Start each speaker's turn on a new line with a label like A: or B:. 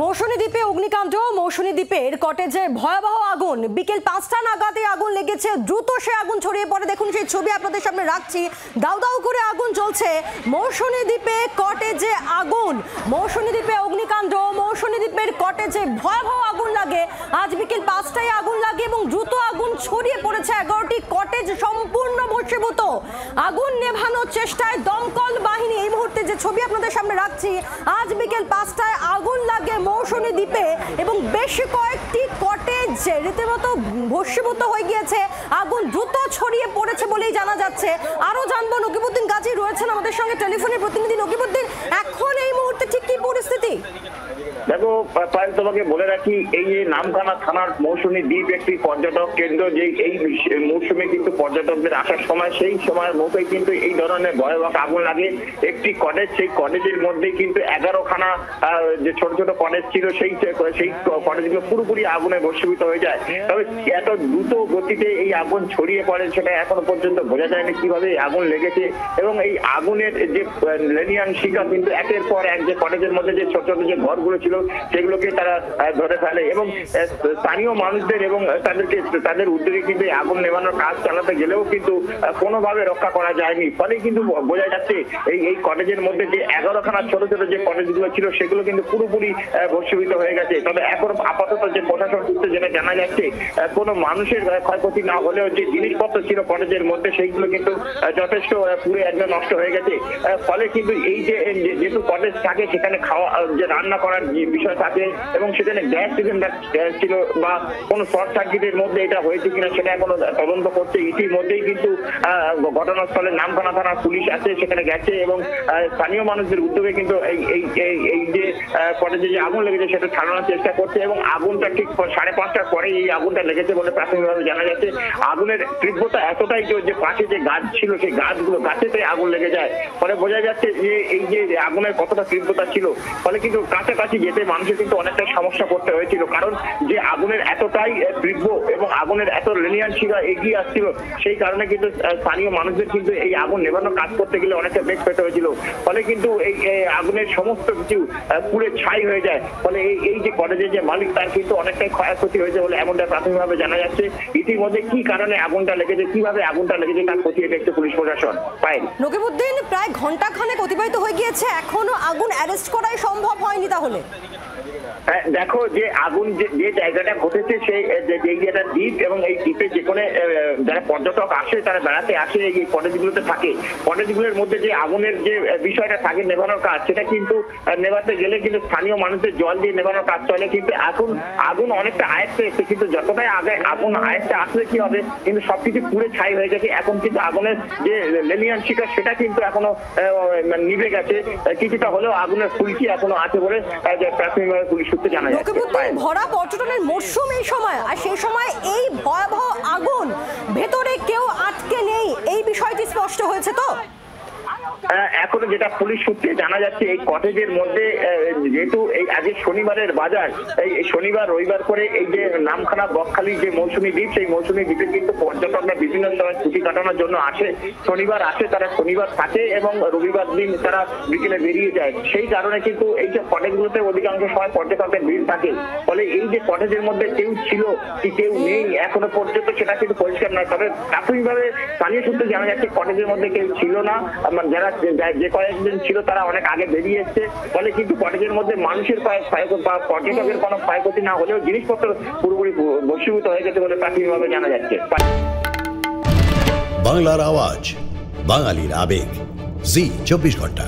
A: মৌসুমী দ্বীপে অগ্নিকাণ্ড। মৌসুমী দ্বীপের কটেজে ভয়াবহ আগুন। বিকেল 5টা নাগাদে আগুন লেগেছে। দ্রুত সে আগুন ছড়িয়ে পড়ে। দেখুন সেই ছবি আপনাদের সামনে রাখছি। দাউ দাউ করে আগুন জ্বলছে। মৌসুমী দ্বীপে কটেজে আগুন। মৌসুমী দ্বীপে অগ্নিকাণ্ড। মৌসুমী দ্বীপের কটেজে ভয়াবহ আগুন লাগে। আজ বিকেল 5টায় আগুন লাগে এবং দ্রুত আগুন ছড়িয়ে পড়েছে। 11টি কটেজ সম্পূর্ণ ভস্মীভূত। আগুন নেভানোর চেষ্টায় দমকল বাহিনী। এই মুহূর্তে যে ছবি আপনাদের সামনে রাখছি, আজ বিকেল 5টায় আগুন লাগে মৌসুমী দ্বীপে এবং বেশ কয়েকটি কটেজ রীতিমতো ভস্মীভূত হয়ে গিয়েছে। আগুন দ্রুত ছড়িয়ে পড়েছে বলেই জানা যাচ্ছে। আরো জানবো, নকিবউদ্দিন গাজী রয়েছেন আমাদের সঙ্গে, টেলিফোনের প্রতিনিধি। নকিবউদ্দিন, এখন এই মুহূর্তে ঠিক কি পরিস্থিতি?
B: দেখো প্রায় তোমাকে বলে রাখি, এই যে নামখানা থানার মৌসুমী দ্বীপ একটি পর্যটক কেন্দ্র। যে এই মৌসুমে কিন্তু পর্যটকদের আসার সময় সেই সময়ের মতোই কিন্তু এই ধরনের ভয়াবহ আগুন লাগে একটি কটেজ। সেই কটেজের মধ্যে কিন্তু 11খানা যে ছোট ছোট কটেজ ছিল সেই কটেজগুলো পুরোপুরি আগুনে ভস্মীভূত হয়ে যায়। তবে এত দ্রুত গতিতে এই আগুন ছড়িয়ে পড়ে সেটা এখনো পর্যন্ত বোঝা যায়নি কিভাবে আগুন লেগেছে। এবং এই আগুনের যে লেনিয়ান শিকা কিন্তু একের পর এক যে কটেজের মধ্যে যে ছোট ছোট যে ঘরগুলো ছিল সেগুলোকে তারা ধরে ফেলে এবং স্থানীয় মানুষদের এবং তাদের উদ্যোগে কিন্তু আগুন নেভানোর কাজ চালাতে গেলেও কিন্তু কোনোভাবে রক্ষা করা যায়নি। ফলে কিন্তু বোঝা যাচ্ছে এই কটেজের মধ্যে যে 11খানা ছোট ছোট যে কটেজগুলো ছিল সেগুলো কিন্তু পুরোপুরি ভস্মীভূত হয়ে গেছে। তবে এখন আপাতত যে প্রশাসন সূত্রে যেটা জানা যাচ্ছে, কোনো মানুষের ক্ষয়ক্ষতি না হলেও যে জিনিসপত্র ছিল কটেজের মধ্যে সেইগুলো কিন্তু যথেষ্ট পুরো একদম নষ্ট হয়ে গেছে। ফলে কিন্তু এই যে যেহেতু কটেজ থাকে সেখানে খাওয়া যে রান্না করার বিষয় থাকে এবং সেখানে গ্যাস সিলিন্ডার ছিল বা কোনো শর্ট সার্কিটের মধ্যে এটা হয়েছে কিনা সেটা এখনো তদন্ত করছে। ইতিমধ্যেই কিন্তু ঘটনাস্থলে নামখানা থানার পুলিশ আছে, সেখানে গেছে এবং স্থানীয় মানুষদের উদ্যোগে কিন্তু এই যে কটেজে যে আগুন লেগেছে সেটা ছাড়ানোর চেষ্টা করছে এবং আগুনটা ঠিক 5:30টার পরে এই আগুনটা লেগেছে বলে প্রাথমিকভাবে জানা যাচ্ছে। আগুনের তীব্রতা এতটাই যে পাশে যে গাছ ছিল সেই গাছেতে আগুন লেগে যায়। ফলে বোঝা যাচ্ছে যে এই যে আগুনের কতটা তীব্রতা ছিল। ফলে কিন্তু কাছাকাছি যেতে মানুষের কিন্তু অনেকটাই সমস্যা করতে হয়েছিল, কারণ যে আগুনের এতটাই তীব্র এবং আগুনের এত লেনিয়ান শিখা এগিয়ে আসছিল সেই কারণে কিন্তু স্থানীয় মানুষদের কিন্তু এই আগুন নেভানোর কাজ করতে গেলে অনেকটা বেগ পেতে হয়েছিল। ফলে কিন্তু এই আগুনের সমস্ত কিছু পুড়ে ছাই হয়ে যায়। ফলে এই যে কলেজের যে মালিক তার কিন্তু অনেকটাই ক্ষয়ক্ষতি হয়েছে বলে এমনটা প্রাথমিকভাবে জানা যাচ্ছে। ইতিমধ্যে কি কারণে আগুনটা লেগেছে, কিভাবে আগুনটা লেগেছে তার খতিয়ে দেখছে পুলিশ প্রশাসন। পায়েল,
A: নকিবউদ্দিন, প্রায় ঘন্টাখানেক অতিবাহিত হয়ে গিয়েছে, এখনো আগুন অ্যারেস্ট করাই সম্ভব হয়নি। তাহলে
B: দেখো যে আগুন যে জায়গাটা ঘটেছে সেই জায়গাটা দ্বীপ এবং এই দ্বীপে যে কোনো যারা পর্যটক আসে তারা বেড়াতে আসে এই কটেজগুলোতে থাকে। কটেজগুলোর মধ্যে যে আগুনের যে বিষয়টা থাকে নেভানোর কাজ, সেটা কিন্তু নেভাতে গেলে কিন্তু স্থানীয় মানুষদের জল দিয়ে নেভানোর কাজ চলে। কিন্তু এখন আগুন অনেকটা আয়ত্তে এসেছে, কিন্তু যতটাই আগে আগুন আয়ত্তে আসলে কি হবে, কিন্তু সবকিছু পুড়ে ছাই হয়ে গেছে। এখন কিন্তু আগুনের যে লেনিয়ান শিকার সেটা কিন্তু এখনো নিভে গেছে। কিছুটা হলেও আগুনের ফুলকি এখনো আছে বলে প্রাথমিকভাবে পুলিশ সূত্রে জানা যাচ্ছে।
A: ভরা পর্যটনের মরশুম এই সময়, আর সেই সময় এই ভয়াবহ আগুন, ভেতরে কেউ আটকে নেই, এই বিষয়টি স্পষ্ট হয়েছে তো?
B: এখনো যেটা পুলিশ সূত্রে জানা যাচ্ছে, এই কটেজের মধ্যে যেহেতু এই আজকে শনিবারের বাজার, এই শনিবার রবিবার করে এই যে নামখানা বকখালি যে মৌসুমী দ্বীপ, সেই মৌসুমী দ্বীপে কিন্তু পর্যটকরা বিভিন্ন সময় ছুটি কাটানোর জন্য আসে। শনিবার আসে, তারা শনিবার থাকে এবং রবিবার দিন তারা বিকেলে বেরিয়ে যায়। সেই কারণে কিন্তু এই যে কটেজগুলোতে অধিকাংশ সময় পর্যটকের ভিড় থাকে। ফলে এই যে কটেজের মধ্যে কেউ ছিল কি কেউ নেই এখনো পর্যন্ত সেটা কিন্তু পরিষ্কার নয়। তবে প্রাথমিকভাবে স্থানীয় সূত্রে জানা যাচ্ছে কটেজের মধ্যে কেউ ছিল না। যারা যে কয়েকজন ছিল তারা অনেক আগে বেরিয়ে এসছে। ফলে কিন্তু কটেজের মধ্যে মানুষের বা পর্যটকের কোনো ক্ষয়ক্ষতি না হলেও জিনিসপত্র পুরোপুরি ভস্মীভূত হয়ে গেছে বলে প্রাথমিকভাবে জানা যাচ্ছে।
C: বাংলার আওয়াজ, বাঙালির আবেগ, জি 24 ঘন্টা।